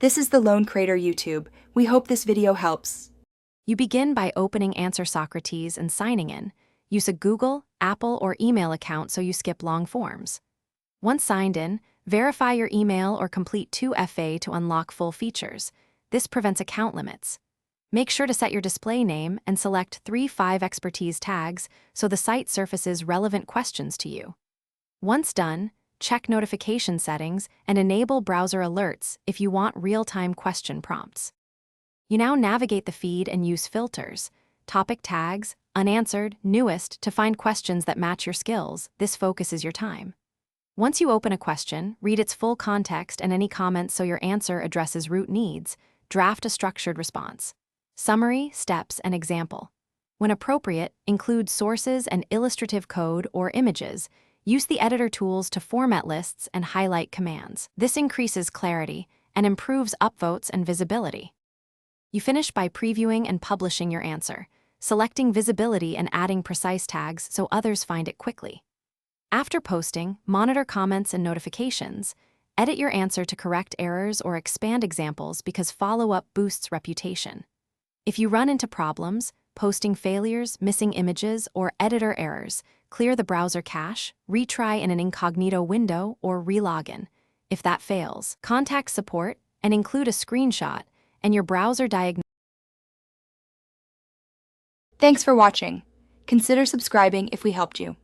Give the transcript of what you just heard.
This is the Lone Crater YouTube. We hope this video helps. You begin by opening Answer Socrates and signing in. Use a Google, Apple, or email account so you skip long forms. Once signed in, verify your email or complete 2FA to unlock full features. This prevents account limits. Make sure to set your display name and select 3-5 expertise tags so the site surfaces relevant questions to you. Once done, check notification settings and enable browser alerts if you want real-time question prompts. You now navigate the feed and use filters, topic tags, unanswered, newest to find questions that match your skills. This focuses your time. Once you open a question, read its full context and any comments so your answer addresses root needs. Draft a structured response. Summary, steps, and example. When appropriate, include sources and illustrative code or images. Use the editor tools to format lists and highlight commands. This increases clarity and improves upvotes and visibility. You finish by previewing and publishing your answer, selecting visibility and adding precise tags so others find it quickly. After posting, monitor comments and notifications. Edit your answer to correct errors or expand examples because follow-up boosts reputation. If you run into problems, posting failures, missing images, or editor errors, clear the browser cache, retry in an incognito window, or relogin. If that fails, contact support and include a screenshot and your browser diagnosis. Thanks for watching. Consider subscribing if we helped you.